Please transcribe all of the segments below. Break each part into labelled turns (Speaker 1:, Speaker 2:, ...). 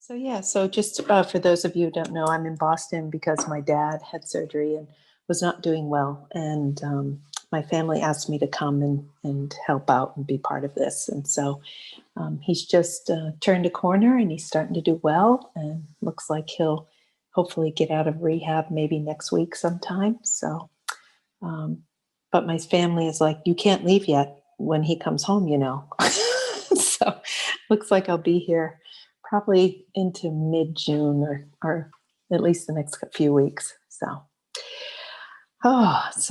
Speaker 1: So just for those of you who don't know, I'm in Boston because my dad had surgery and was not doing well. And my family asked me to come and help out and be part of this. And so he's just turned a corner and he's starting to do well and looks like he'll hopefully get out of rehab maybe next week sometime. Um, but my family is like, you can't leave yet when he comes home. So looks like I'll be here probably into mid-June or at least the next few weeks. So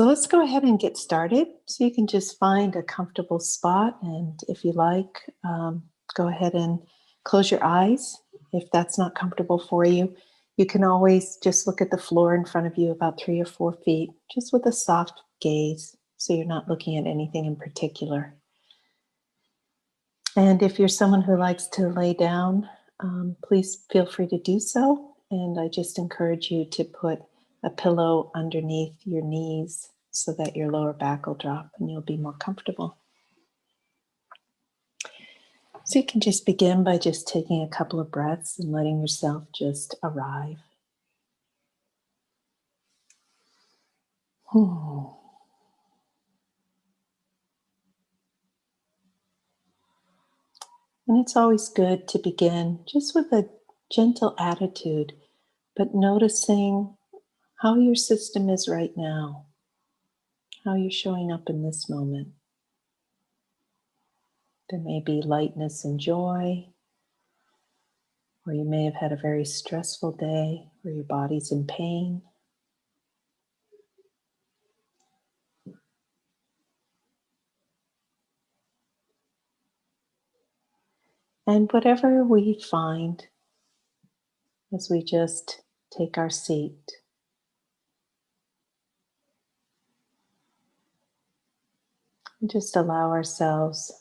Speaker 1: let's go ahead and get started. So you can just find a comfortable spot. And if you like, go ahead and close your eyes. If that's not comfortable for you, you can always just look at the floor in front of you about 3 or 4 feet, just with a soft gaze. So you're not looking at anything in particular. And if you're someone who likes to lay down, please feel free to do so. And I just encourage you to put a pillow underneath your knees so that your lower back will drop and you'll be more comfortable. So you can just begin by just taking a couple of breaths and letting yourself just arrive. And it's always good to begin just with a gentle attitude, but noticing how your system is right now, how you're showing up in this moment. There may be lightness and joy, or you may have had a very stressful day where your body's in pain. And whatever we find as we just take our seat, and just allow ourselves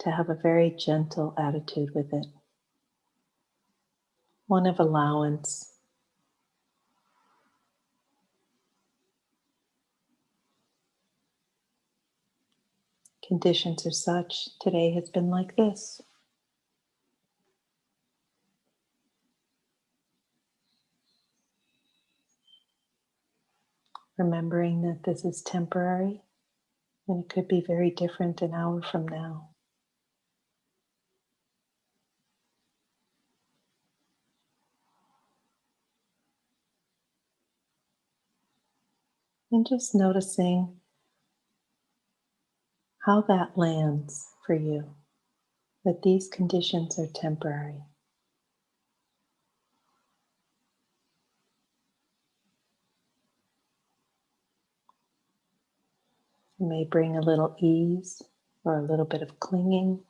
Speaker 1: to have a very gentle attitude with it, one of allowance. Conditions are such, today has been like this. Remembering that this is temporary and it could be very different an hour from now. And just noticing how that lands for you, that these conditions are temporary. It may bring a little ease or a little bit of clinging.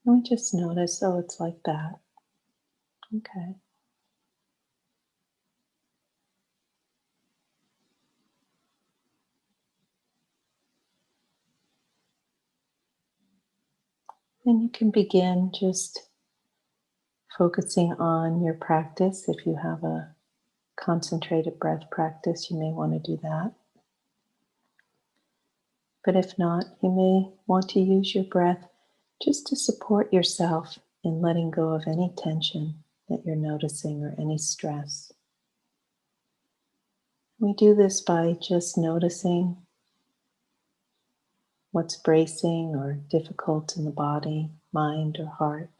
Speaker 1: And we just notice, oh, it's like that. Okay. And you can begin just focusing on your practice. If you have a concentrated breath practice, you may want to do that. But if not, you may want to use your breath just to support yourself in letting go of any tension that you're noticing or any stress. We do this by just noticing what's bracing or difficult in the body, mind, or heart.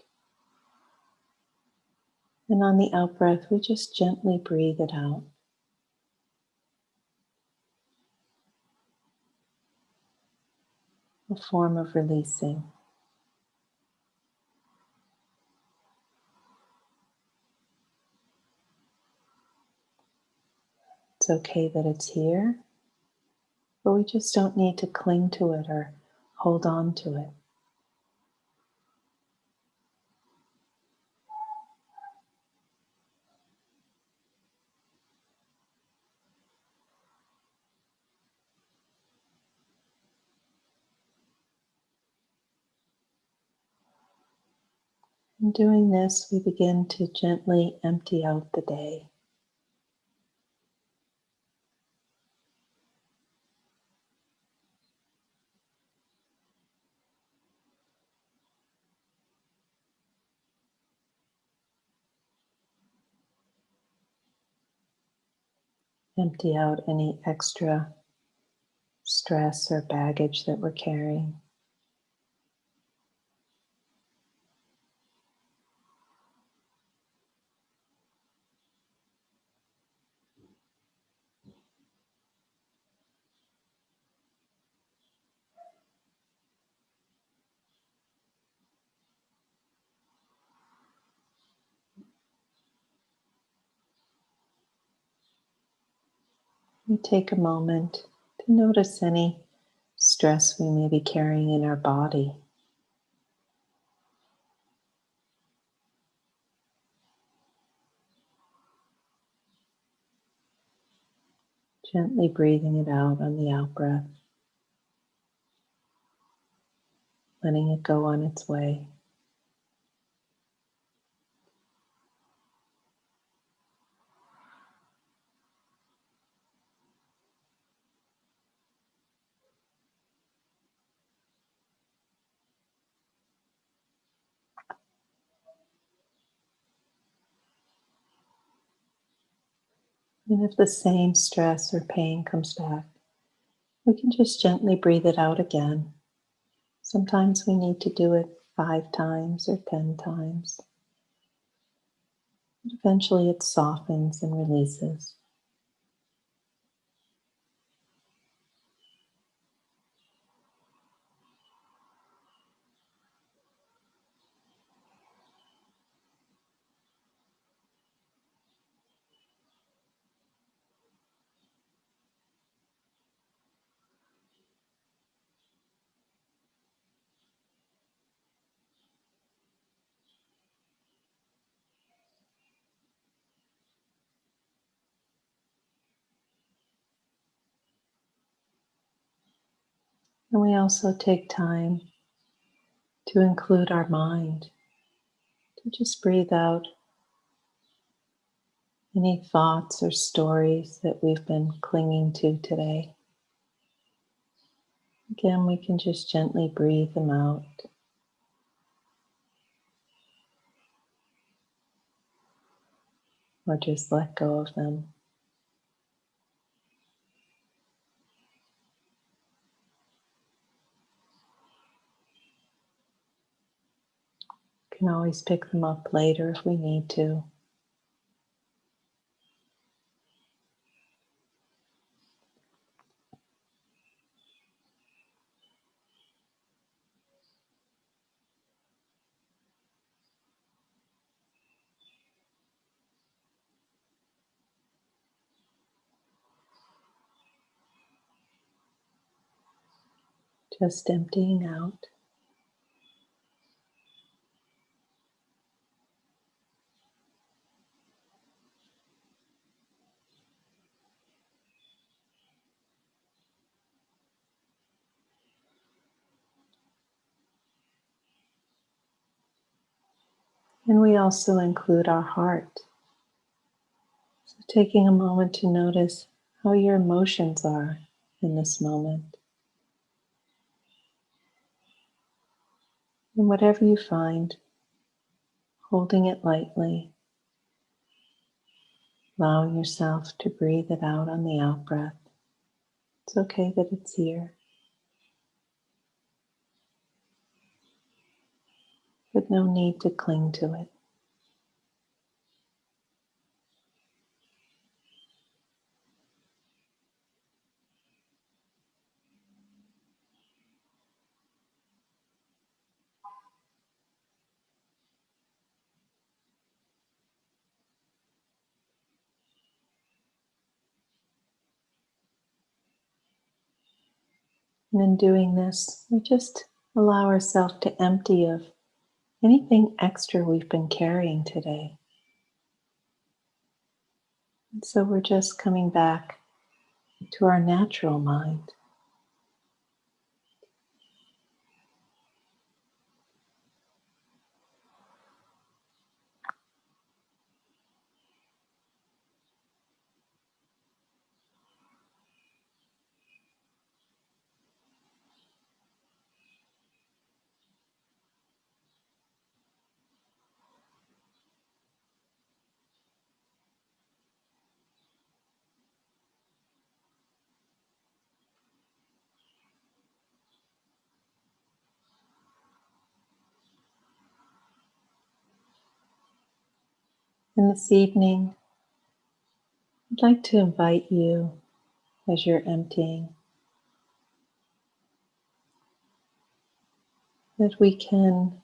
Speaker 1: And on the out-breath, we just gently breathe it out. A form of releasing. It's okay that it's here, but we just don't need to cling to it or hold on to it. In doing this, we begin to gently empty out the day. Empty out any extra stress or baggage that we're carrying. We take a moment to notice any stress we may be carrying in our body. Gently breathing it out on the out breath, letting it go on its way. And if the same stress or pain comes back, we can just gently breathe it out again. Sometimes we need to do it 5 times or 10 times. But eventually it softens and releases. And we also take time to include our mind, to just breathe out any thoughts or stories that we've been clinging to today. Again, we can just gently breathe them out. Or just let go of them. We can always pick them up later if we need to. Just emptying out. And we also include our heart. So taking a moment to notice how your emotions are in this moment. And whatever you find, holding it lightly, allowing yourself to breathe it out on the out breath. It's okay that it's here, but no need to cling to it. And in doing this, we just allow ourselves to empty of anything extra we've been carrying today. And so we're just coming back to our natural mind. And this evening, I'd like to invite you, as you're emptying, that we can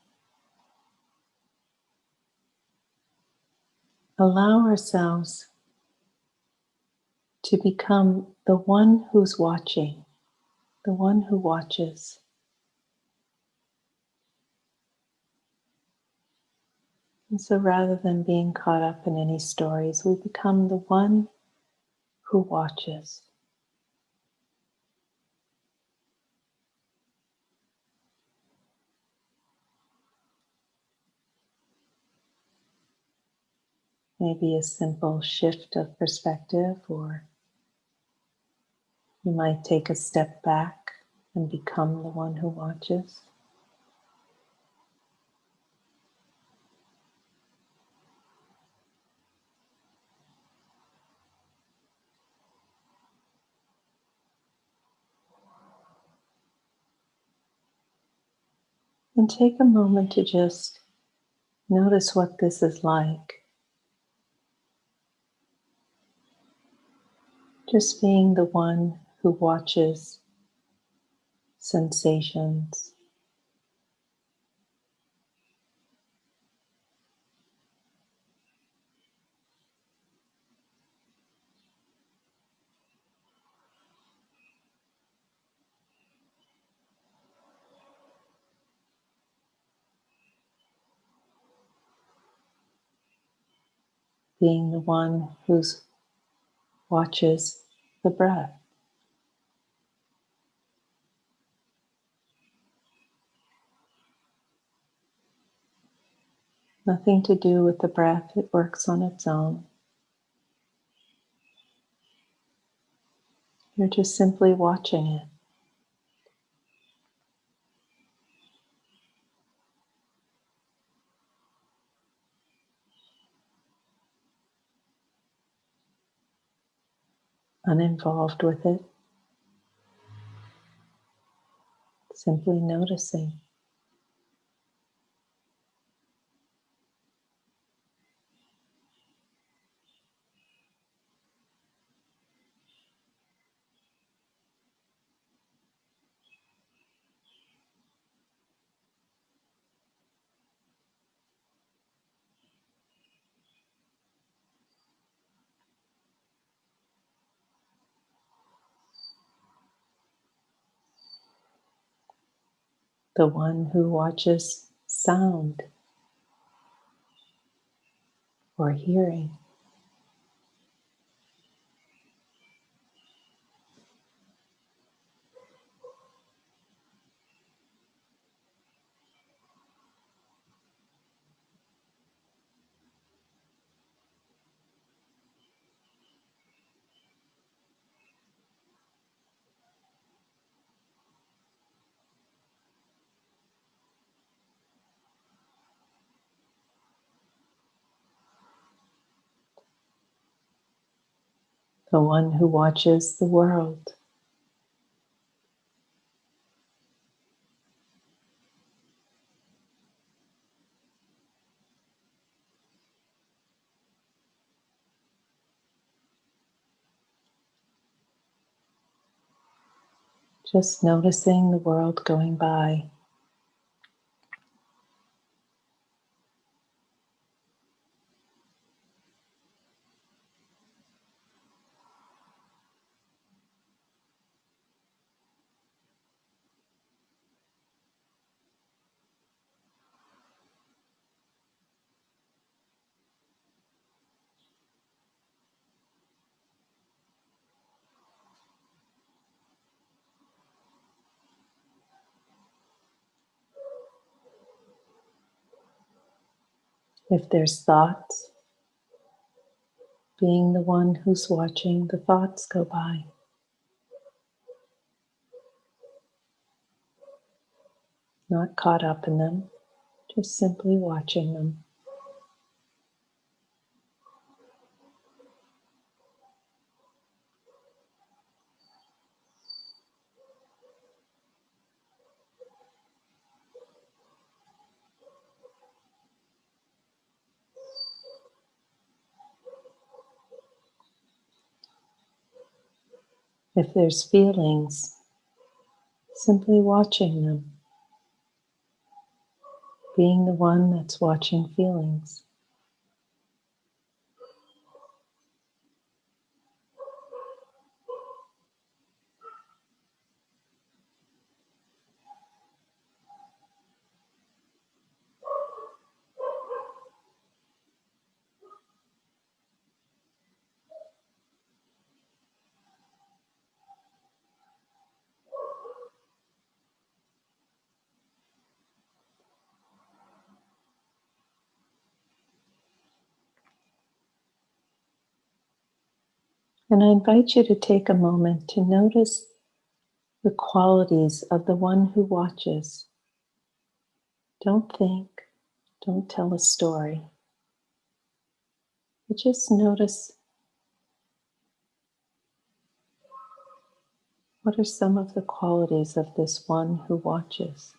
Speaker 1: allow ourselves to become the one who's watching, the one who watches. And so rather than being caught up in any stories, we become the one who watches. Maybe a simple shift of perspective, or you might take a step back and become the one who watches. And take a moment to just notice what this is like. Just being the one who watches sensations, being the one who watches the breath. Nothing to do with the breath, it works on its own. You're just simply watching it. Uninvolved with it, simply noticing. The one who watches sound or hearing. The one who watches the world. Just noticing the world going by. If there's thoughts, being the one who's watching the thoughts go by. Not caught up in them, just simply watching them. If there's feelings, simply watching them, being the one that's watching feelings. And I invite you to take a moment to notice the qualities of the one who watches. Don't think, don't tell a story, but just notice what are some of the qualities of this one who watches.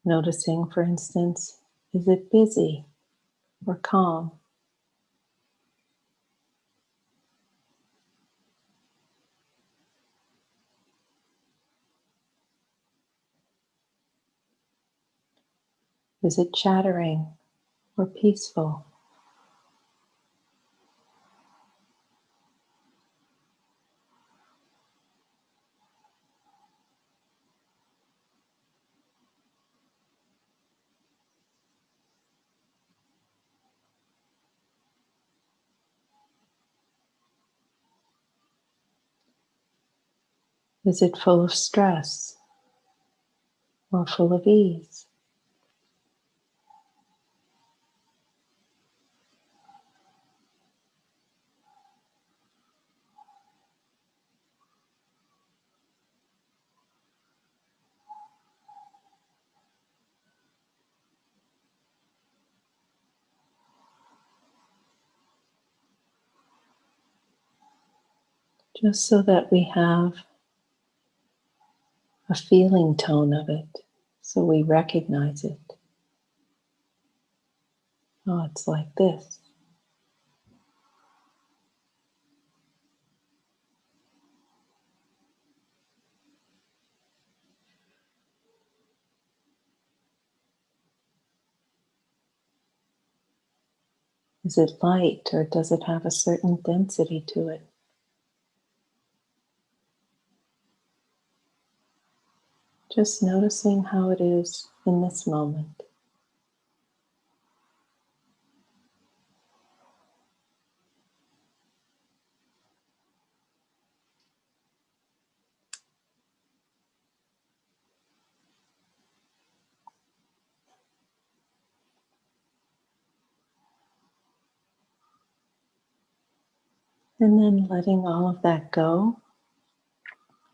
Speaker 1: Noticing, for instance, is it busy or calm? Is it chattering or peaceful? Is it full of stress or full of ease? Just so that we have a feeling tone of it, so we recognize it. Oh, it's like this. Is it light or does it have a certain density to it? Just noticing how it is in this moment. And then letting all of that go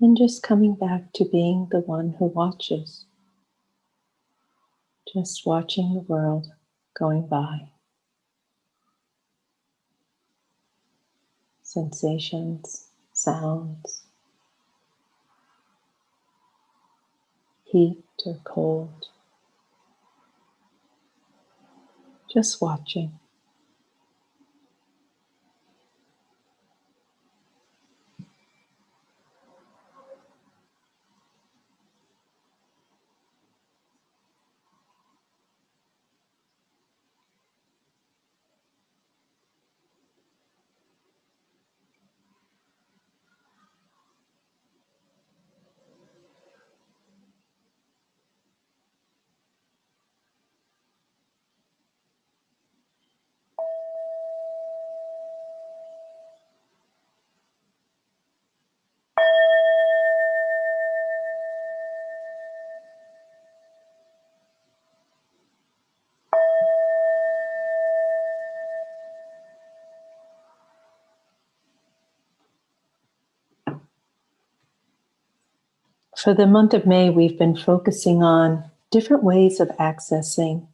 Speaker 1: and just coming back to being the one who watches. Just watching the world going by. Sensations, sounds, heat or cold. Just watching. For the month of May, we've been focusing on different ways of accessing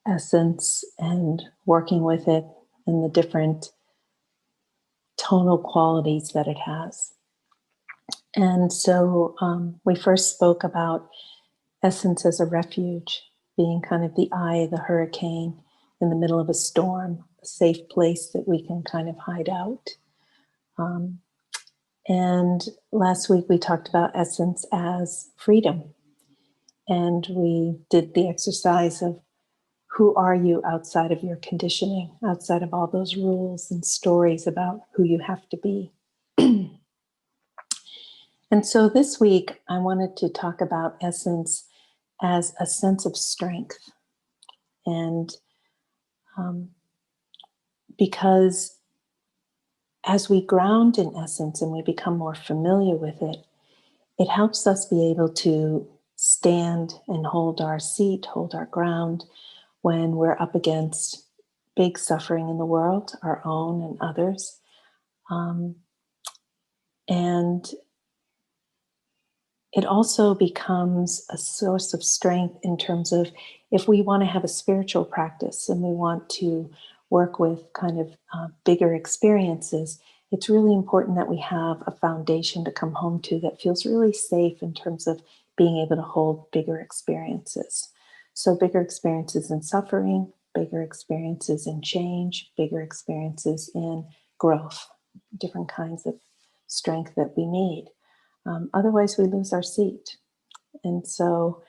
Speaker 1: essence and working with it and the different tonal qualities that it has. And so we first spoke about essence as a refuge, being kind of the eye of the hurricane in the middle of a storm, a safe place that we can kind of hide out. And last week we talked about essence as freedom. And we did the exercise of who are you outside of your conditioning, outside of all those rules and stories about who you have to be. And so this week I wanted to talk about essence as a sense of strength. And because as we ground in essence and we become more familiar with it, it helps us be able to stand and hold our seat, hold our ground when we're up against big suffering in the world, our own and others. And it also becomes a source of strength in terms of if we want to have a spiritual practice and we want to work with kind of bigger experiences, it's really important that we have a foundation to come home to that feels really safe in terms of being able to hold bigger experiences. So bigger experiences in suffering, bigger experiences in change, bigger experiences in growth, different kinds of strength that we need. Otherwise, we lose our seat. And so,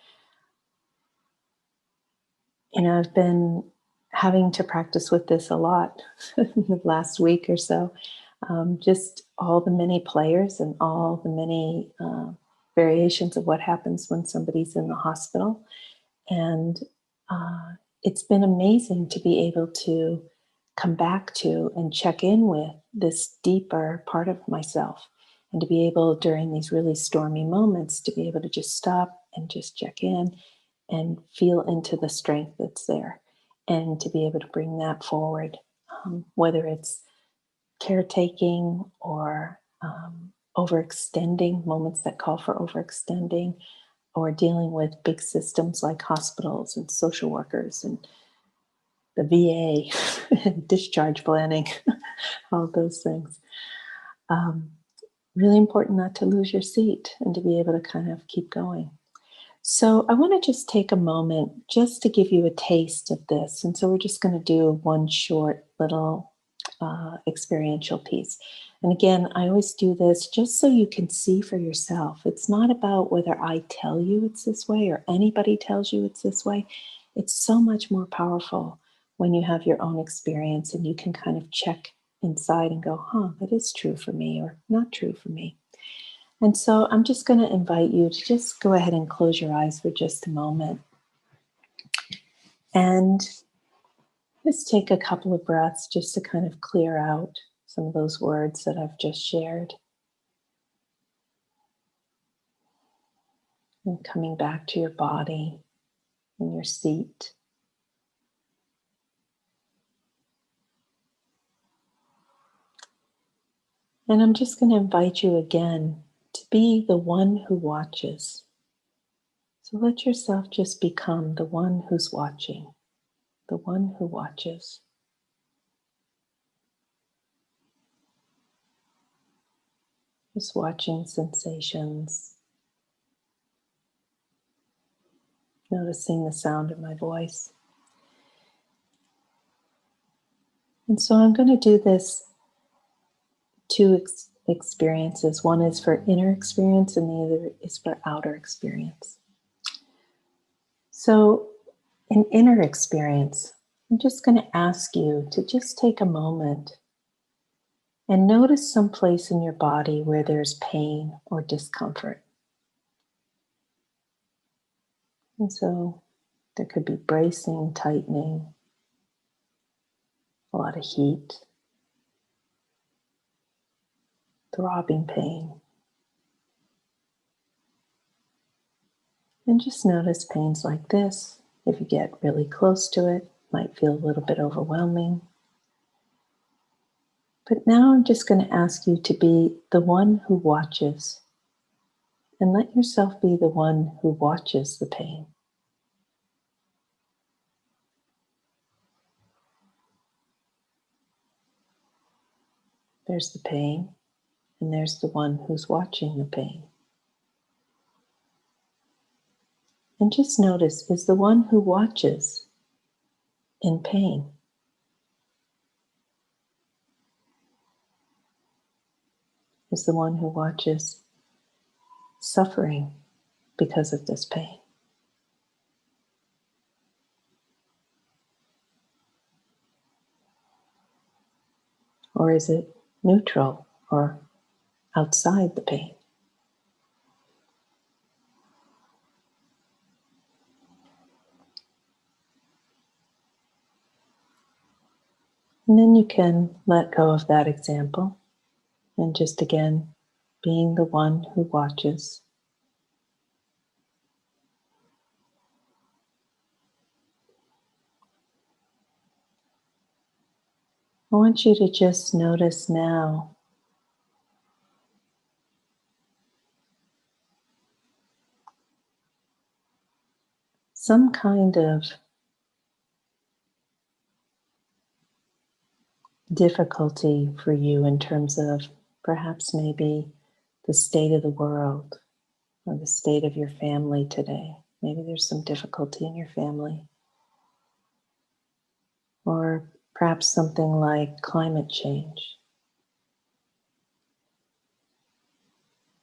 Speaker 1: I've been having to practice with this a lot in the last week or so. Just all the many players and all the many variations of what happens when somebody's in the hospital. And it's been amazing to be able to come back to and check in with this deeper part of myself. And to be able, during these really stormy moments, to be able to just stop and just check in and feel into the strength that's there. And to be able to bring that forward, whether it's caretaking or overextending, moments that call for overextending, or dealing with big systems like hospitals and social workers and the VA and discharge planning, all those things. Really important not to lose your seat and to be able to kind of keep going. So I want to just take a moment just to give you a taste of this. And so we're just going to do one short little experiential piece. And again, I always do this just so you can see for yourself. It's not about whether I tell you it's this way or anybody tells you it's this way. It's so much more powerful when you have your own experience and you can kind of check inside and go, that is true for me or not true for me. And so I'm just going to invite you to just go ahead and close your eyes for just a moment. And just take a couple of breaths just to kind of clear out some of those words that I've just shared. And coming back to your body and your seat. And I'm just going to invite you again to be the one who watches. So let yourself just become the one who's watching, the one who watches. Just watching sensations, noticing the sound of my voice. And so I'm going to do this two experiences. One is for inner experience and the other is for outer experience. So in inner experience, I'm just going to ask you to just take a moment and notice some place in your body where there's pain or discomfort. And so there could be bracing, tightening, a lot of heat, throbbing pain. And just notice pains like this. If you get really close to it, might feel a little bit overwhelming. But now I'm just going to ask you to be the one who watches And let yourself be the one who watches the pain. There's the pain, and there's the one who's watching the pain. And just notice, is the one who watches in pain? Is the one who watches suffering because of this pain? Or is it neutral or outside the pain? And then you can let go of that example and just again being the one who watches. I want you to just notice now some kind of difficulty for you in terms of perhaps maybe the state of the world or the state of your family today. Maybe there's some difficulty in your family. Or perhaps something like climate change.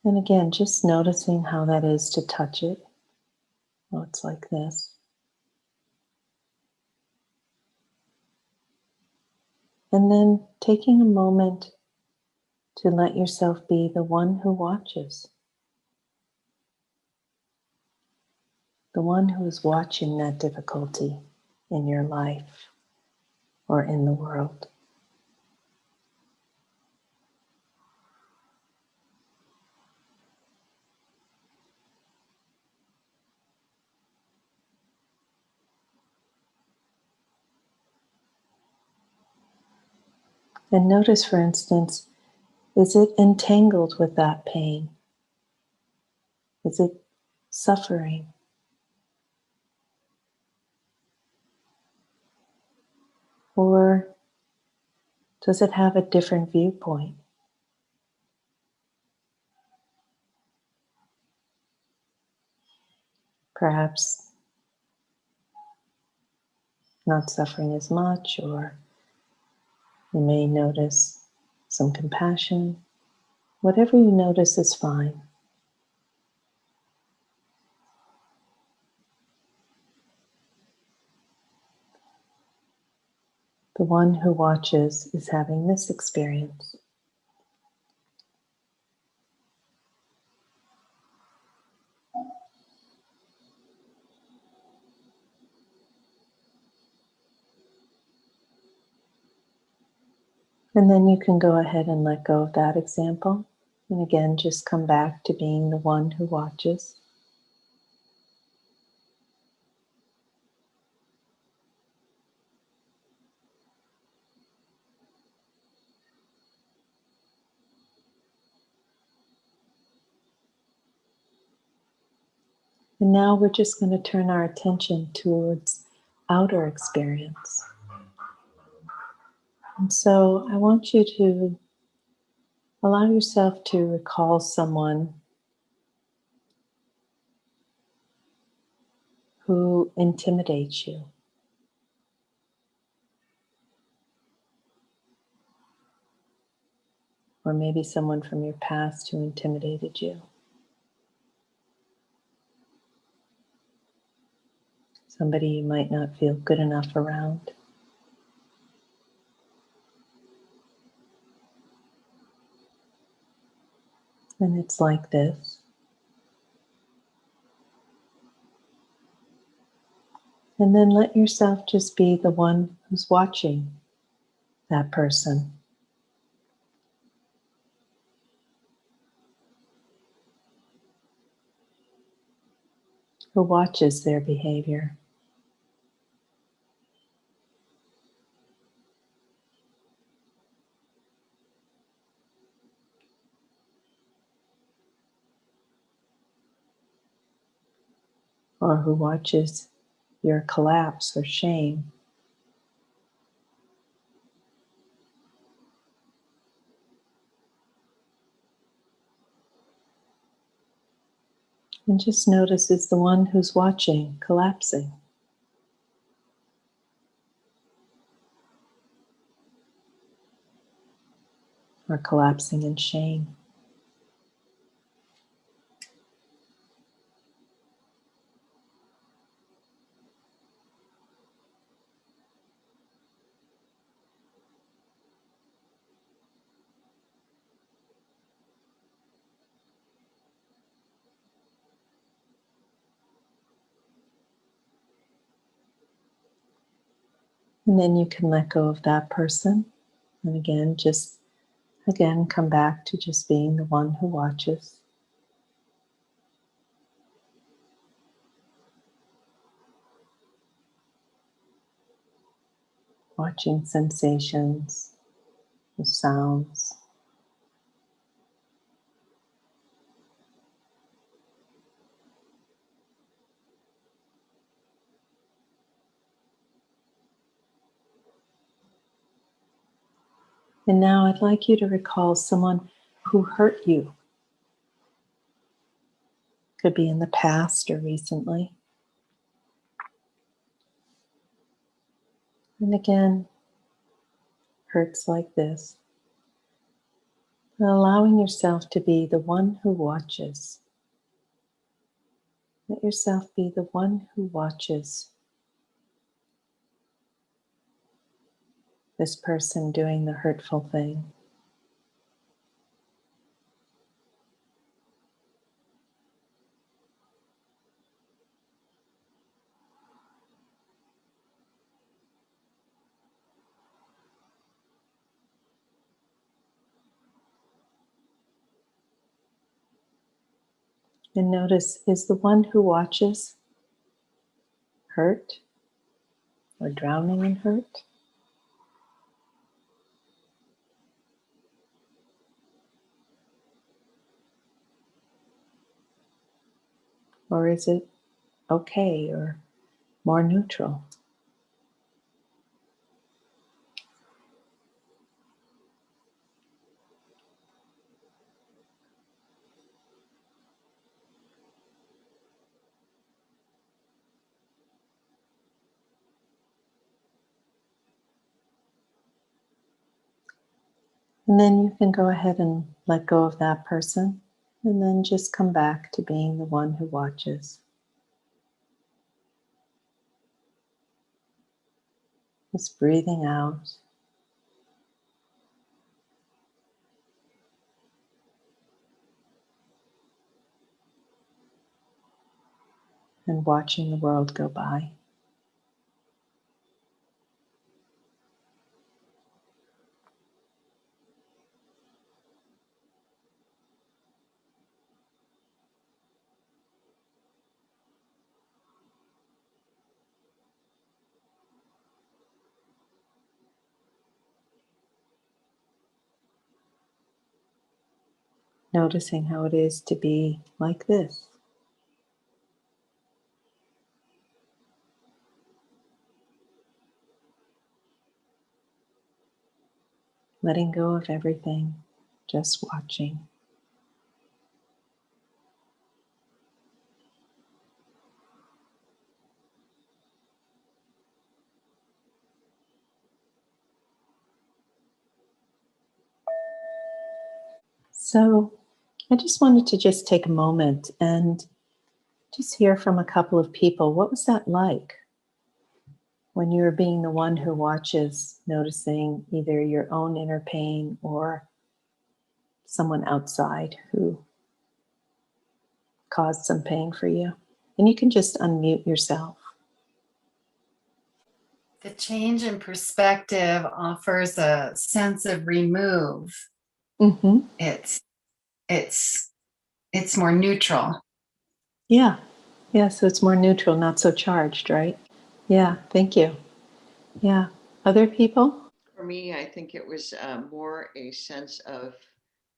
Speaker 1: And again, just noticing how that is to touch it. Oh, it's like this. And then taking a moment to let yourself be the one who watches. The one who is watching that difficulty in your life or in the world. And notice, for instance, is it entangled with that pain? Is it suffering? Or does it have a different viewpoint? Perhaps not suffering as much, or you may notice some compassion. Whatever you notice is fine. The one who watches is having this experience. And then you can go ahead and let go of that example. And again, just come back to being the one who watches. And now we're just going to turn our attention towards outer experience. And so I want you to allow yourself to recall someone who intimidates you. Or maybe someone from your past who intimidated you. Somebody you might not feel good enough around. And it's like this. And then let yourself just be the one who's watching that person. Who watches their behavior. or who watches your collapse or shame. And just notice is the one who's watching collapsing or collapsing in shame. And then you can let go of that person. And again, come back to just being the one who watches. Watching sensations, the sounds. And now I'd like you to recall someone who hurt you. Could be in the past or recently. And again, hurts like this. And allowing yourself to be the one who watches. Let yourself be the one who watches this person doing the hurtful thing. And notice, is the one who watches hurt or drowning in hurt? Or is it okay or more neutral? And then you can go ahead and let go of that person, and then just come back to being the one who watches. Just breathing out. And watching the world go by. Noticing how it is to be like this. Letting go of everything, just watching. So I just wanted to just take a moment and just hear from a couple of people. What was that like when you were being the one who watches, noticing either your own inner pain or someone outside who caused some pain for you? And you can just unmute yourself.
Speaker 2: The change in perspective offers a sense of remove.
Speaker 1: Mm-hmm.
Speaker 2: It's more neutral.
Speaker 1: Yeah. Yeah. So it's more neutral, not so charged, right? Yeah. Thank you. Yeah. Other people?
Speaker 3: For me, I think it was more a sense of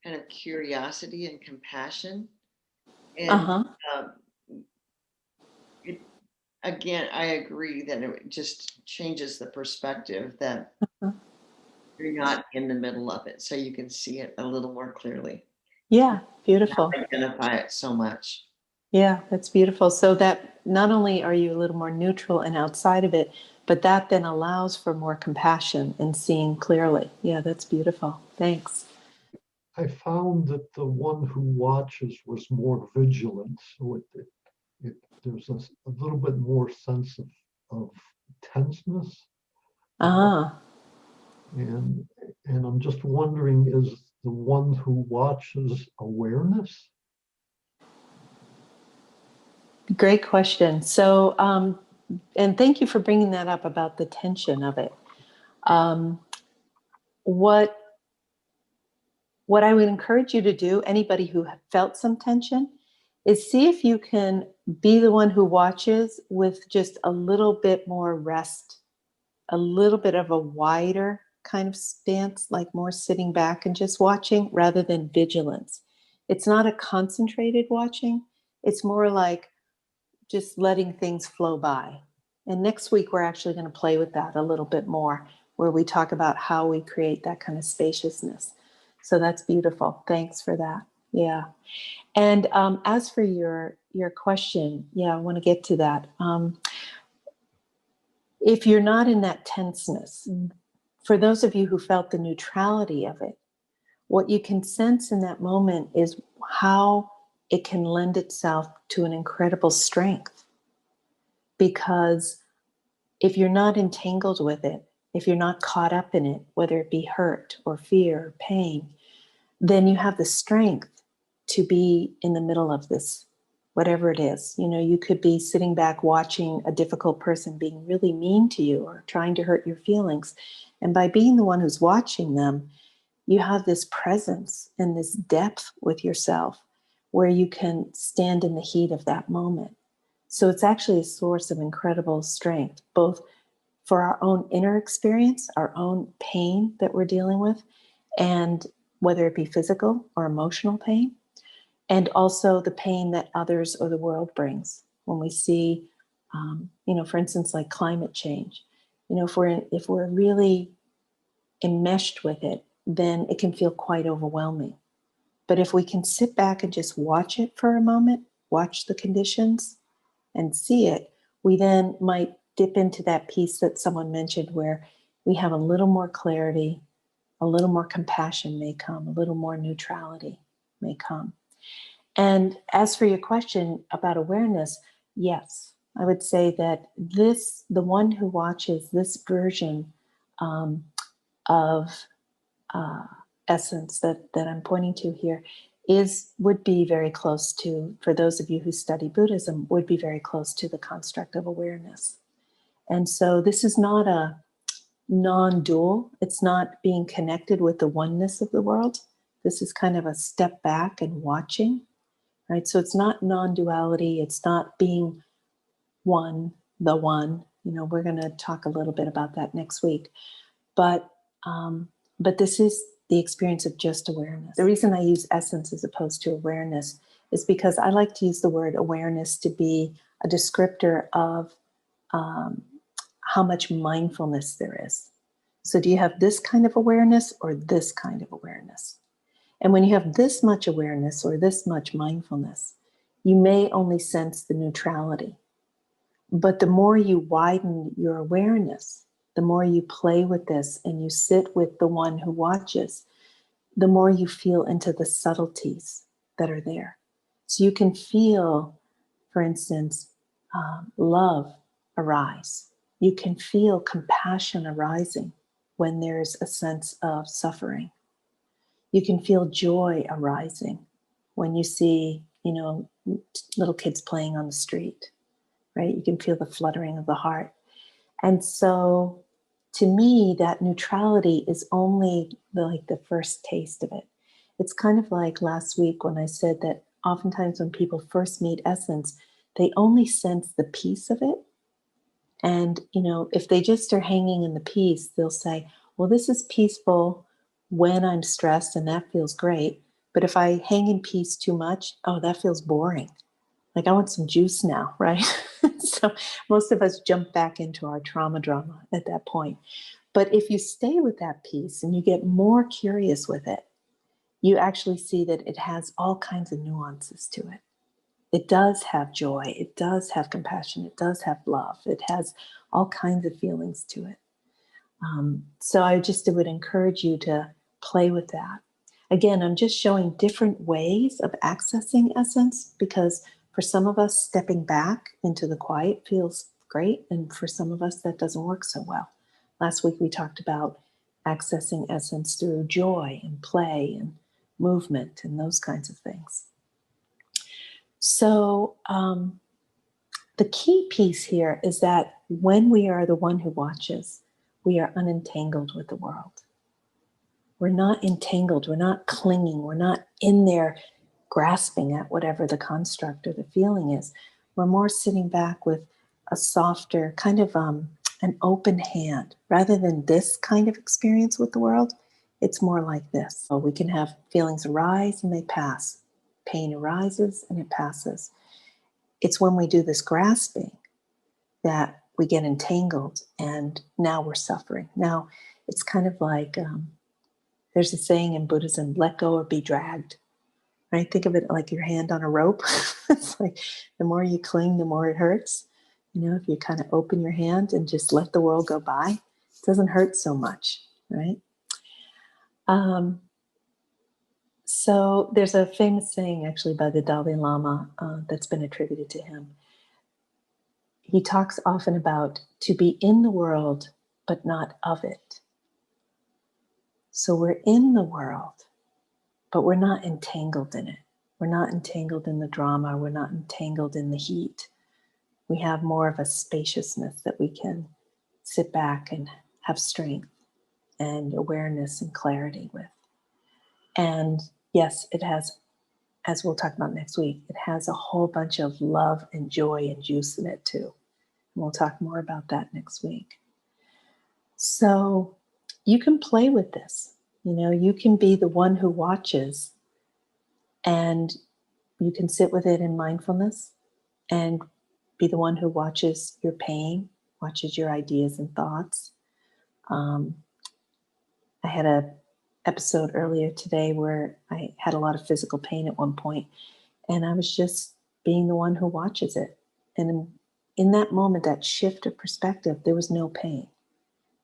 Speaker 3: kind of curiosity and compassion. And
Speaker 1: Uh-huh.
Speaker 3: um, again, I agree that it just changes the perspective that you're not in the middle of it, so you can see it a little more clearly,
Speaker 1: Yeah, beautiful.
Speaker 3: identify it so much.
Speaker 1: Yeah, that's beautiful. So that not only are you a little more neutral and outside of it, but that then allows for more compassion and seeing clearly. Yeah, that's beautiful. Thanks.
Speaker 4: I found that the one who watches was more vigilant, so there's a little bit more sense of tenseness.
Speaker 1: Ah,
Speaker 4: And and I'm just wondering, is the one who watches awareness?
Speaker 1: great question. So, and thank you for bringing that up about the tension of it. Um, what what I would encourage you to do, anybody who felt some tension, is see if you can be the one who watches with just a little bit more rest, a little bit of a wider kind of stance, like more sitting back and just watching rather than vigilance. It's not a concentrated watching, it's more like just letting things flow by. And next week, we're actually going to play with that a little bit more, where we talk about how we create that kind of spaciousness. So that's beautiful. Thanks for that. Yeah. And as for your question, yeah, I want to get to that. If you're not in that tenseness, for those of you who felt the neutrality of it, what you can sense in that moment is how it can lend itself to an incredible strength. Because if you're not entangled with it, if you're not caught up in it, whether it be hurt or fear or pain, then you have the strength to be in the middle of this, whatever it is. You know, you could be sitting back watching a difficult person being really mean to you or trying to hurt your feelings. And by being the one who's watching them, you have this presence and this depth with yourself where you can stand in the heat of that moment. So it's actually a source of incredible strength, both for our own inner experience, our own pain that we're dealing with, and whether it be physical or emotional pain, and also the pain that others or the world brings when we see, for instance, like climate change. If we're really enmeshed with it, then it can feel quite overwhelming. But if we can sit back and just watch it for a moment, watch the conditions and see it, we then might dip into that piece that someone mentioned where we have a little more clarity, a little more compassion may come, a little more neutrality may come. And as for your question about awareness, yes, I would say that the one who watches this version um, of uh, essence that I'm pointing to here would be very close to, for those of you who study Buddhism, would be very close to the construct of awareness. And so this is not a non-dual. It's not being connected with the oneness of the world. This is kind of a step back and watching, right? So it's not non-duality. It's not being one, the one. We're going to talk a little bit about that next week. But but this is the experience of just awareness. The reason I use essence as opposed to awareness is because I like to use the word awareness to be a descriptor of how much mindfulness there is. So do you have this kind of awareness or this kind of awareness? And when you have this much awareness or this much mindfulness, you may only sense the neutrality. But the more you widen your awareness, the more you play with this and you sit with the one who watches, the more you feel into the subtleties that are there. So you can feel, for instance, love arise. You can feel compassion arising when there's a sense of suffering. You can feel joy arising when you see, little kids playing on the street, right? You can feel the fluttering of the heart. And so to me, that neutrality is only the first taste of it. It's kind of like last week when I said that oftentimes when people first meet essence, they only sense the peace of it. And, if they just are hanging in the peace, they'll say, well, this is peaceful when I'm stressed and that feels great. But if I hang in peace too much, oh, that feels boring. Like, I want some juice now, right? So most of us jump back into our trauma drama at that point. But if you stay with that piece and you get more curious with it, you actually see that it has all kinds of nuances to it. It does have joy. It does have compassion. It does have love. It has all kinds of feelings to it. So I just would encourage you to play with that. Again, I'm just showing different ways of accessing essence because for some of us, stepping back into the quiet feels great. And for some of us, that doesn't work so well. Last week, we talked about accessing essence through joy and play and movement and those kinds of things. So the key piece here is that when we are the one who watches, we are unentangled with the world. We're not entangled. We're not clinging. We're not in there grasping at whatever the construct or the feeling is. We're more sitting back with a softer kind of an open hand. Rather than this kind of experience with the world, it's more like this. So we can have feelings arise and they pass. Pain arises and it passes. It's when we do this grasping that we get entangled and now we're suffering. Now it's kind of like there's a saying in Buddhism, let go or be dragged, right? Think of it like your hand on a rope. It's like the more you cling, the more it hurts. You know, if you kind of open your hand and just let the world go by, it doesn't hurt so much, right? So there's a famous saying actually by the Dalai Lama that's been attributed to him. He talks often about to be in the world, but not of it. So we're in the world, but we're not entangled in it. We're not entangled in the drama. We're not entangled in the heat. We have more of a spaciousness that we can sit back and have strength and awareness and clarity with. And yes, it has, as we'll talk about next week, it has a whole bunch of love and joy and juice in it too. And we'll talk more about that next week. So you can play with this. You know, you can be the one who watches and you can sit with it in mindfulness and be the one who watches your pain, watches your ideas and thoughts. I had a episode earlier today where I had a lot of physical pain at one point, and I was just being the one who watches it. And in that moment, that shift of perspective, there was no pain.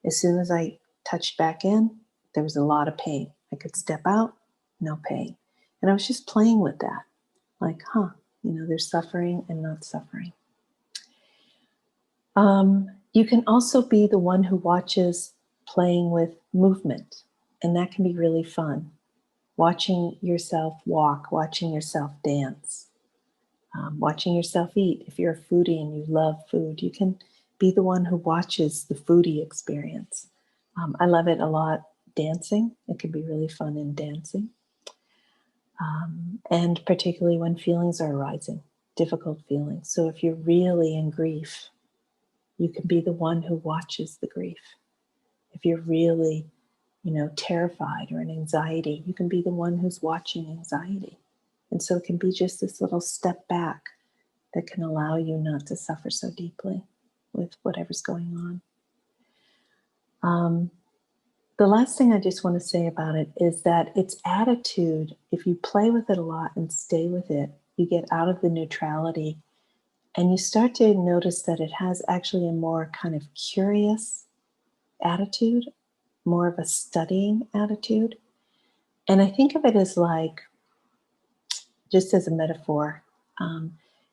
Speaker 1: As soon as I touched back in, there was a lot of pain. I could step out, no pain. And I was just playing with that. Like, there's suffering and not suffering. You can also be the one who watches playing with movement, and that can be really fun. Watching yourself walk, watching yourself dance, watching yourself eat. If you're a foodie and you love food, you can be the one who watches the foodie experience. I love it a lot, dancing. It can be really fun in dancing. And particularly when feelings are arising, difficult feelings. So if you're really in grief, you can be the one who watches the grief. If you're really, terrified or in anxiety, you can be the one who's watching anxiety. And so it can be just this little step back that can allow you not to suffer so deeply with whatever's going on. The last thing I just want to say about it is that its attitude, if you play with it a lot and stay with it, you get out of the neutrality and you start to notice that it has actually a more kind of curious attitude, more of a studying attitude. And I think of it as like, just as a metaphor,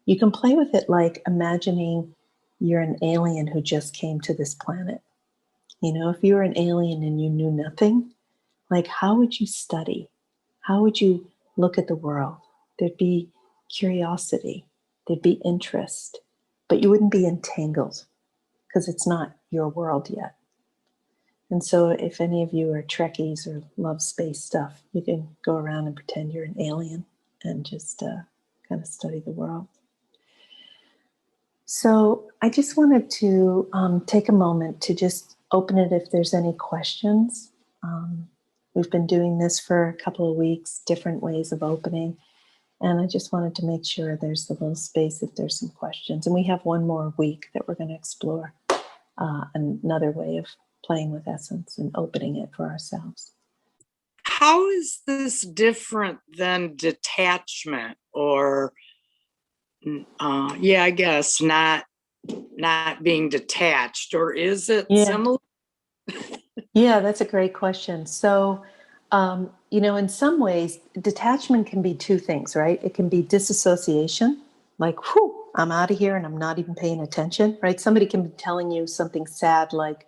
Speaker 1: you can play with it like imagining you're an alien who just came to this planet. If you were an alien and you knew nothing, like how would you study? How would you look at the world? There'd be curiosity, there'd be interest, but you wouldn't be entangled because it's not your world yet. And so if any of you are Trekkies or love space stuff, you can go around and pretend you're an alien and just kind of study the world. So I just wanted to take a moment to just open it if there's any questions. We've been doing this for a couple of weeks, different ways of opening. And I just wanted to make sure there's a little space if there's some questions. And we have one more week that we're going to explore another way of playing with essence and opening it for ourselves.
Speaker 5: How is this different than detachment or, I guess not being detached, or is it
Speaker 1: Yeah.
Speaker 5: similar?
Speaker 1: Yeah, that's a great question. So, in some ways, detachment can be two things, right? It can be disassociation, like, whew, I'm out of here and I'm not even paying attention, right? Somebody can be telling you something sad, like,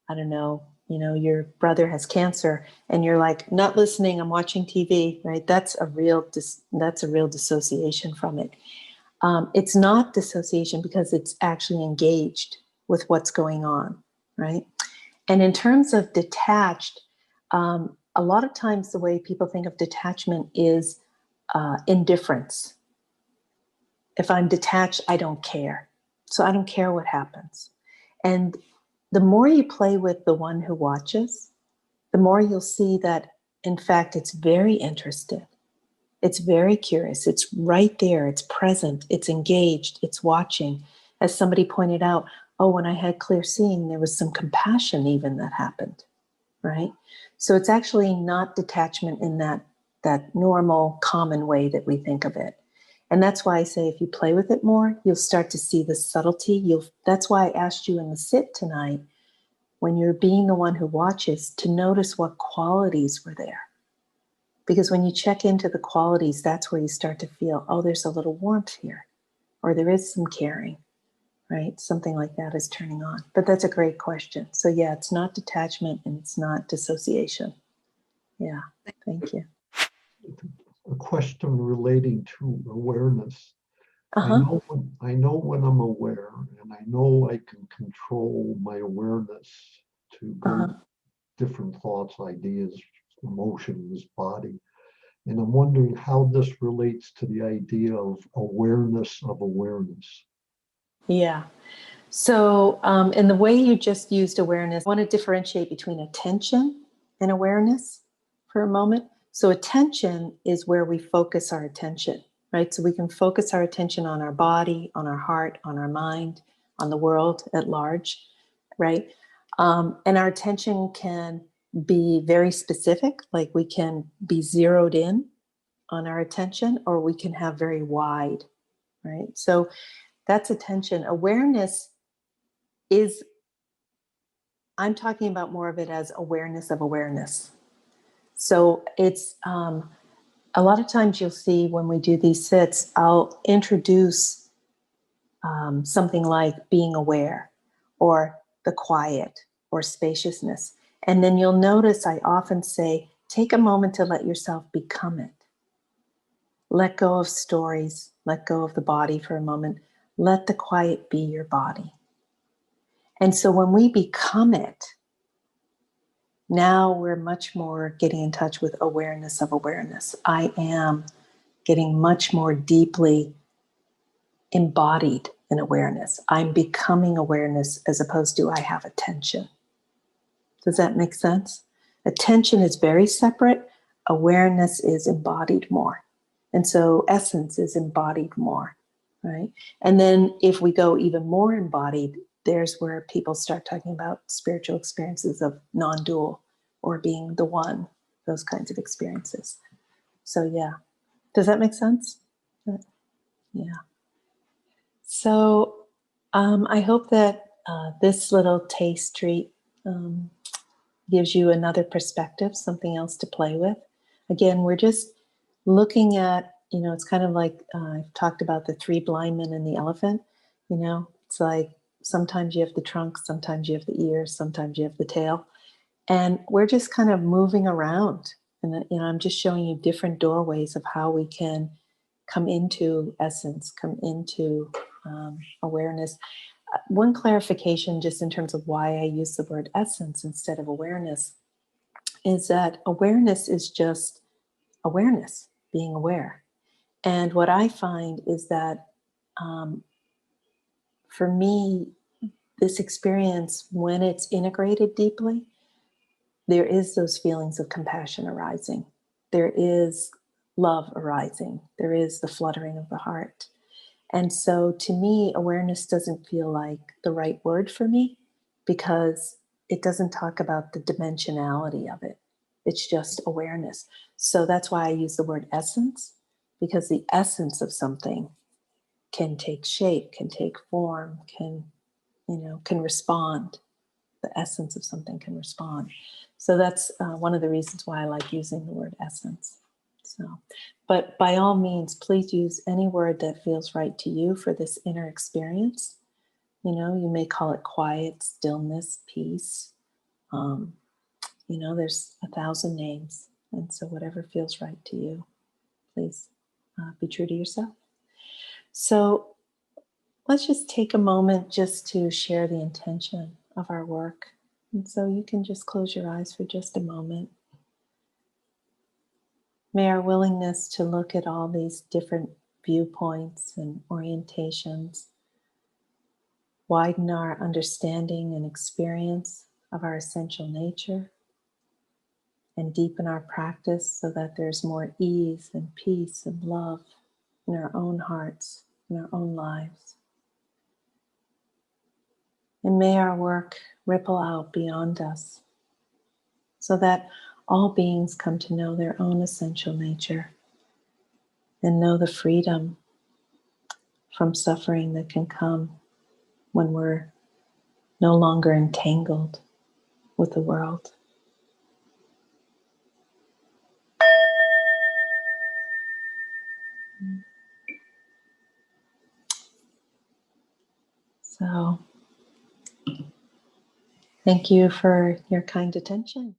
Speaker 1: I don't know, your brother has cancer, and you're like, not listening, I'm watching TV, right? That's a real dissociation from it. It's not dissociation because it's actually engaged with what's going on, right? And in terms of detached, a lot of times the way people think of detachment is indifference. If I'm detached, I don't care. So I don't care what happens. And the more you play with the one who watches, the more you'll see that, in fact, it's very interested. It's very curious. It's right there. It's present. It's engaged. It's watching. As somebody pointed out, oh, when I had clear seeing, there was some compassion even that happened, right? So it's actually not detachment in that normal, common way that we think of it. And that's why I say if you play with it more, you'll start to see the subtlety. That's why I asked you in the sit tonight, when you're being the one who watches, to notice what qualities were there. Because when you check into the qualities, that's where you start to feel, oh, there's a little warmth here, or there is some caring, right? Something like that is turning on. But that's a great question. So yeah, it's not detachment and it's not dissociation. Yeah, thank you.
Speaker 4: A question relating to awareness.
Speaker 1: Uh-huh.
Speaker 4: I know when I'm aware, and I know I can control my awareness to go
Speaker 1: Uh-huh.
Speaker 4: different thoughts, ideas, emotions, body. And I'm wondering how this relates to the idea of awareness of awareness.
Speaker 1: Yeah. So in the way you just used awareness, I want to differentiate between attention and awareness for a moment. So attention is where we focus our attention, right? So we can focus our attention on our body, on our heart, on our mind, on the world at large, right? And our attention can be very specific, like we can be zeroed in on our attention, or we can have very wide, right? So that's attention. Awareness is, I'm talking about more of it as awareness of awareness. So it's a lot of times you'll see when we do these sits, I'll introduce something like being aware or the quiet or spaciousness. And then you'll notice I often say, take a moment to let yourself become it. Let go of stories, let go of the body for a moment. Let the quiet be your body. And so when we become it, now we're much more getting in touch with awareness of awareness. I am getting much more deeply embodied in awareness. I'm becoming awareness as opposed to I have attention. Does that make sense? Attention is very separate. Awareness is embodied more. And so essence is embodied more, right? And then if we go even more embodied, there's where people start talking about spiritual experiences of non-dual or being the one, those kinds of experiences. So yeah, does that make sense? Yeah. So I hope that this little taste treat gives you another perspective, something else to play with. Again, we're just looking at, it's kind of like I've talked about the three blind men and the elephant. It's like sometimes you have the trunk, sometimes you have the ears, sometimes you have the tail. And we're just kind of moving around. And, I'm just showing you different doorways of how we can come into essence, come into awareness. One clarification, just in terms of why I use the word essence instead of awareness, is that awareness is just awareness, being aware. And what I find is that for me, this experience, when it's integrated deeply, there is those feelings of compassion arising. There is love arising. There is the fluttering of the heart. And so to me, awareness doesn't feel like the right word for me because it doesn't talk about the dimensionality of it. It's just awareness. So that's why I use the word essence, because the essence of something can take shape, can take form, can respond. The essence of something can respond. So that's one of the reasons why I like using the word essence. So, but by all means, please use any word that feels right to you for this inner experience. You may call it quiet, stillness, peace. There's 1,000 names. And so whatever feels right to you, please be true to yourself. So let's just take a moment just to share the intention of our work. And so you can just close your eyes for just a moment. May our willingness to look at all these different viewpoints and orientations widen our understanding and experience of our essential nature and deepen our practice so that there's more ease and peace and love in our own hearts, in our own lives. And may our work ripple out beyond us so that all beings come to know their own essential nature and know the freedom from suffering that can come when we're no longer entangled with the world. So, thank you for your kind attention.